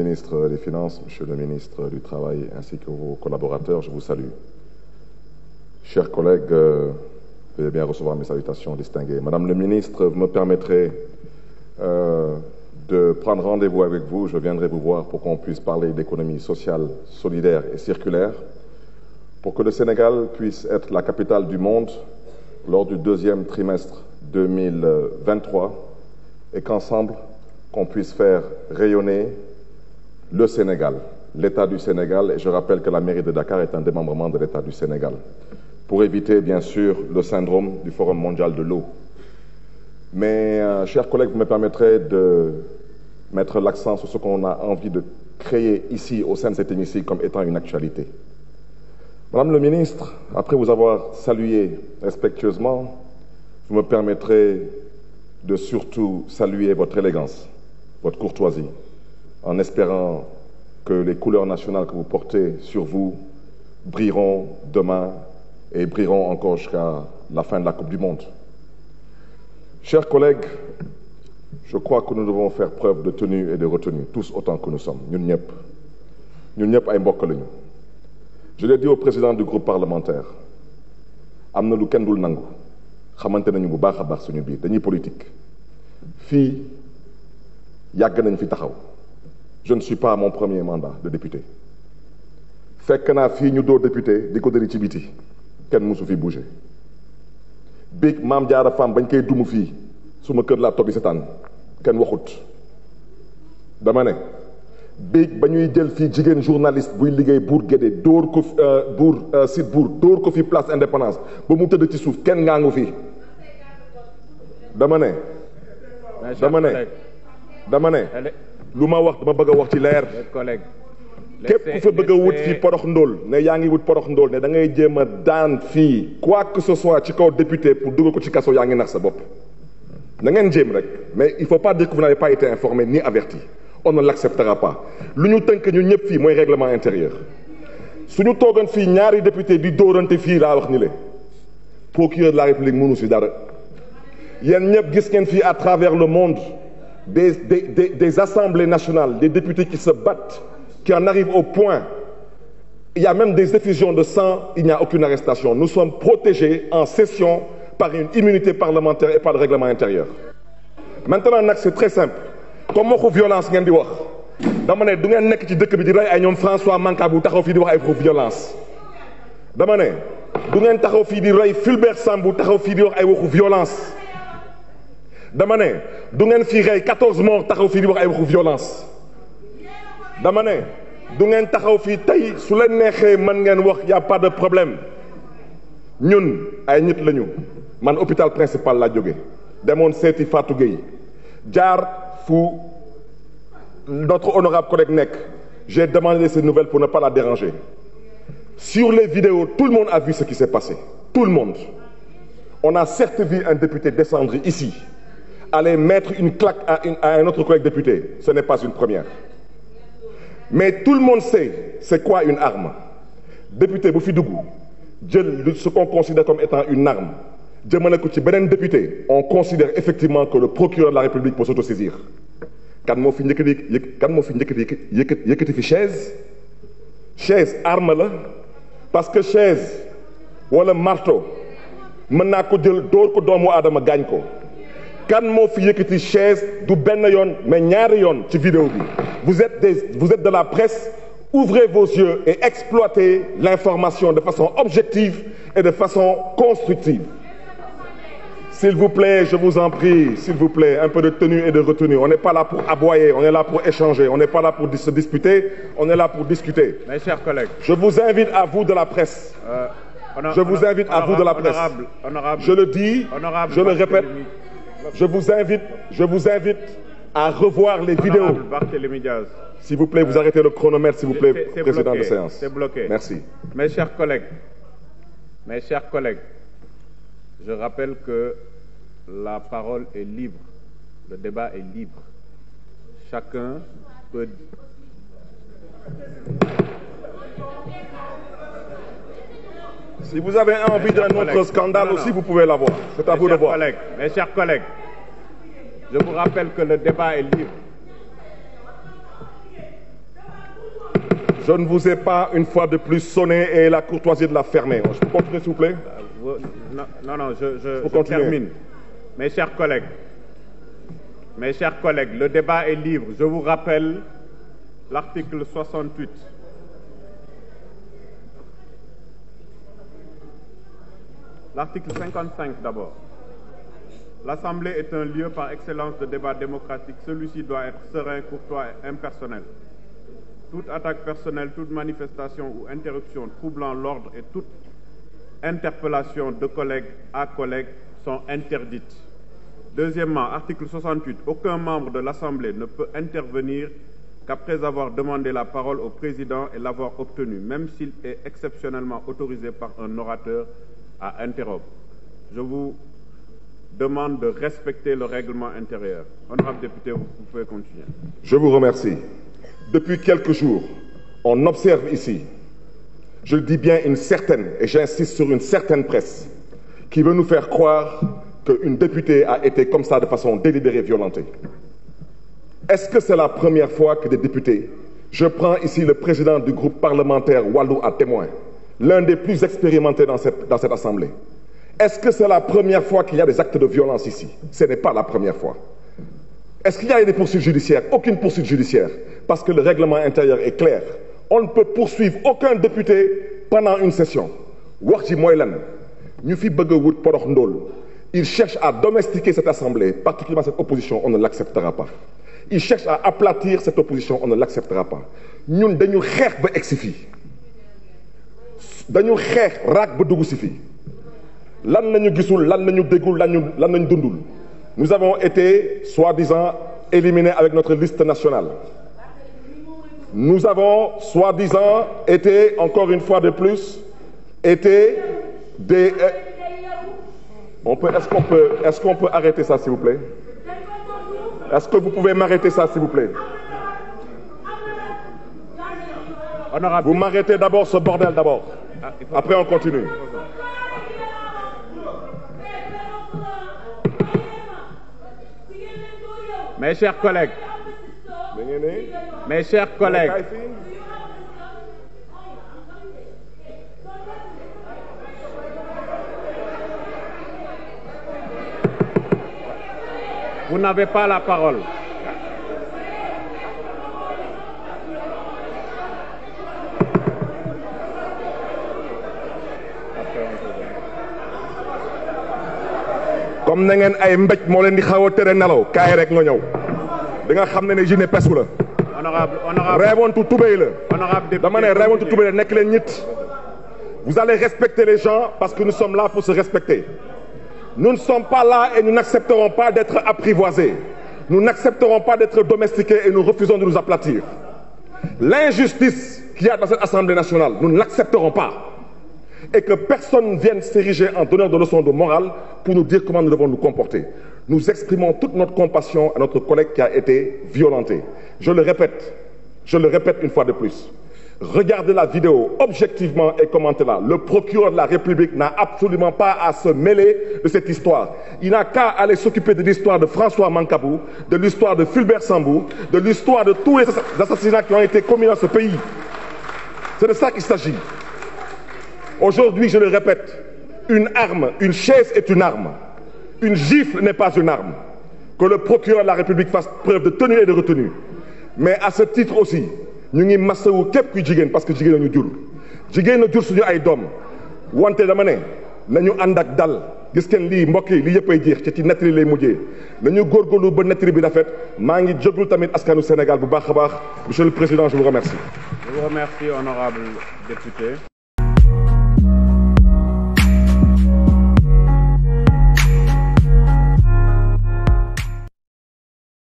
ministre des Finances, Monsieur le ministre du Travail, ainsi que vos collaborateurs, je vous salue. Chers collègues, veuillez bien recevoir mes salutations distinguées. Madame le ministre, vous me permettrez de prendre rendez-vous avec vous. Je viendrai vous voir pour qu'on puisse parler d'économie sociale, solidaire et circulaire, pour que le Sénégal puisse être la capitale du monde lors du deuxième trimestre 2023 et qu'ensemble, qu'on puisse faire rayonner le Sénégal, l'État du Sénégal, et je rappelle que la mairie de Dakar est un démembrement de l'État du Sénégal, pour éviter bien sûr le syndrome du Forum mondial de l'eau. Mais, chers collègues, vous me permettrez de mettre l'accent sur ce qu'on a envie de créer ici, au sein de cet hémicycle, comme étant une actualité. Madame le ministre, après vous avoir salué respectueusement, vous me permettrez de surtout saluer votre élégance, votre courtoisie, en espérant que les couleurs nationales que vous portez sur vous brilleront demain et brilleront encore jusqu'à la fin de la Coupe du Monde. Chers collègues, je crois que nous devons faire preuve de tenue et de retenue, tous autant que nous sommes. Ñun ñëpp ay mbokk lañu. Je l'ai dit au président du groupe parlementaire, am na lu kenn dul nangu, xamante nañu bu baax a baax suñu biir, dañuy politique. Fii yàgg nañ fi taxaw. Je ne suis pas à mon premier mandat de député. Fekk naa fii ñu doo député di ko dëri ci biti kenn musu fi bouger. Big Maam Jaara Fam bañ koy dumu fii suma kër laa toog di seetaan kenn waxut. Dama ne big ba ñuy jël fii jigéen journaliste buy liggéey Bour Guédé dóor ko site Bour dóor ko fi place Indépendance ba mu tëdd ci suuf kenn ngaangu fii. Dama ne lu ma wax dama bëgg a wax ci leer. képp ku fa bëgg a wut fii porox ndóol ne yaa ngi wut porox ndóol ne da ngay jéem a daan fii quoi que ce soit ci kaw député pour dugal ko ci kaso yaa ngi nax sa bopp. na ngeen jéem rek mais il faut pas dire que vous n'avez pas été informé ni averti. On ne l'acceptera pas. Lu ñu tënk ñun ñëpp fii mooy règlement intérieur. suñu toogoon fii ñaari député di dóorante fii laa wax ni le procureur de la République mënu si dara. yéen ñëpp gis ngeen fii à travers le monde des assemblées nationales, des députés qui se battent, qui en arrivent au point. Il y a même des effusions de sang, il n'y a aucune arrestation. Nous sommes protégés en session par une immunité parlementaire et par le règlement intérieur. Maintenant nag c'est très simple. Comme waxu violence ngeen di wax dama ne du ngeen nekk ci dëkk bi di rey ay ñoom François Mancabou taxaw fii di wax ay waxu violence. Dama ne du ngeen taxaw fii di rey Fulbert Sambou taxaw fii di wax ay waxu violence. Dama ne du ngeen fi rey 14 morts taxaw fii di wax ay waxu violence. Dama ne du ngeen taxaw fii tey su leen neexee mën ngeen wax y a pas de problème. Ñun ay nit lañu man hôpital principal laa jóge demoon seeti Fatou Gueye jaar fu notre honorable collègue nekk. J'ai demandé ces nouvelles pour ne pas la déranger. Sur les vidéos, tout le monde a vu ce qui s'est passé. Tout le monde. On a certes vu un député descendre ici, aller mettre une claque à un autre collègue député. Ce n'est pas une première. Mais tout le monde sait c'est quoi une arme. Député bu fi dugg jël ce qu'on considère comme étant une arme jëmale ko ci beneen député, on considère effectivement que le procureur de la République peut s'autosaisir. Kan moo fi yëkkati fi chaise arme la parce que chaise wala marteau mën naa ko jël dóor ko doomu aadama gaañ ko. Kan moo fi yëkkati chaise du benn yoon mais ñaari yoon ci vidéo bi. Vous êtes de la presse, ouvrez vos yeux et exploitez l'information de façon objective et de façon constructive. S'il vous plaît, je vous en prie, s'il vous plaît, un peu de tenue et de retenue. On n'est pas là pour aboyer, on est là pour échanger, on n'est pas là pour se disputer, on est là pour discuter. Mes chers collègues. Je vous invite à vous de la presse. Je vous invite à vous de la presse. Honorable, je le dis, je le répète, je vous invite à revoir les vidéos. S'il vous plaît, vous arrêtez le chronomètre, s'il vous plaît, président de séance. C'est bloqué. Merci. Mes chers collègues, je rappelle que la parole est libre, le débat est libre. Chacun peut... Si vous avez envie d'un autre scandale aussi, vous pouvez l'avoir. C'est à vous de voir. Mes chers collègues, je vous rappelle que le débat est libre. Je ne vous ai pas une fois de plus sonné et la courtoisie de la fermer. Je peux continuer, s'il vous plaît? Non, je termine. Mes chers collègues, le débat est libre. Je vous rappelle l'article 68. L'article 55 d'abord. L'Assemblée est un lieu par excellence de débat démocratique. Celui-ci doit être serein, courtois et impersonnel. Toute attaque personnelle, toute manifestation ou interruption troublant l'ordre et toute interpellation de collègue à collègue sont interdites. Deuxièmement, article 68. Aucun membre de l'Assemblée ne peut intervenir qu'après avoir demandé la parole au président et l'avoir obtenue, même s'il est exceptionnellement autorisé par un orateur à interrompre. Je vous demande de respecter le règlement intérieur. Honorable député, vous pouvez continuer. Je vous remercie. Depuis quelques jours, on observe ici, je le dis bien, une certaine, et j'insiste sur une certaine presse, qui veut nous faire croire qu'une députée a été comme ça de façon délibérée, violentée. Est-ce que c'est la première fois que des députés, je prends ici le président du groupe parlementaire Wallou à témoin, l'un des plus expérimentés dans cette Assemblée. Est-ce que c'est la première fois qu'il y a des actes de violence ici? Ce n'est pas la première fois. Est-ce qu'il y a des poursuites judiciaires? Aucune poursuite judiciaire, parce que le règlement intérieur est clair. On ne peut poursuivre aucun député pendant une session. Wax ji mooy lan ñu fi bëgg a wut porox ndóol. Il cherche à domestiquer cette Assemblée, particulièrement cette opposition, on ne l'acceptera pas. Il cherche à aplatir cette opposition, on ne l'acceptera pas. Ñun dañu xeex ba egsi fii. Dañu xeex raak ba dugg si fii. Lan nañu gisul, lan nañu déggul, lan nañu dundul. Nous avons été, soi-disant, éliminés avec notre liste nationale. Nous avons, soi-disant, été, encore une fois de plus, été des... Est-ce qu'on peut arrêter ça, s'il vous plaît? Est-ce que vous pouvez m'arrêter ça, s'il vous plaît? Honorable. Vous m'arrêtez d'abord ce bordel d'abord. Après, on continue. Mes chers collègues, vous n'avez pas la parole. Comme na ngeen ay mbéj moo leen di xaw a tere nelaw kaay rek nga ñëw di nga xam ne jine pesu la. Honorable. reewantu tubéy la. Honorable député. dama ne reewantu tubéy la nekk leen ñit. Vous allez respecter les gens parce que nous sommes là pour se respecter. Nous ne sommes pas là et nous n'accepterons pas d'être apprivoisés. Nous n'accepterons pas d'être domestiqués et nous refusons de nous aplatir. L'injustice qu'il y a dans cette Assemblée nationale, nous ne l'accepterons pas. Et que personne ne vienne s'ériger en donneur de leçons de morale pour nous dire comment nous devons nous comporter. Nous exprimons toute notre compassion à notre collègue qui a été violenté. Je le répète une fois de plus. Regardez la vidéo objectivement et commentez-la. Le procureur de la République n'a absolument pas à se mêler de cette histoire. Il n'a qu'à aller s'occuper de l'histoire de François Mancabou, de l'histoire de Fulbert Sambou, de l'histoire de tous les assassinats qui ont été commis dans ce pays. C'est de ça qu'il s'agit. Aujourd'hui, je le répète, une arme, une chaise est une arme. Une gifle n'est pas une arme. Que le procureur de la République fasse preuve de tenue et de retenue. Mais à ce titre aussi, ñu ngi masawu képp kuy jigéen parce que jigéen la ñu jur. Jigéen la jur suñu ay doom wante dama ne nañu ànd ak dal gis ngeen lii mbokk yi lii yëppay jeex ci nettali lay mujjee nañu góorgóorlu ba nettali bi rafet maa ngi jóglu tamit askanu Sénégal bu baax a baax. Monsieur le Président, je vous remercie. Je vous remercie, honorable député.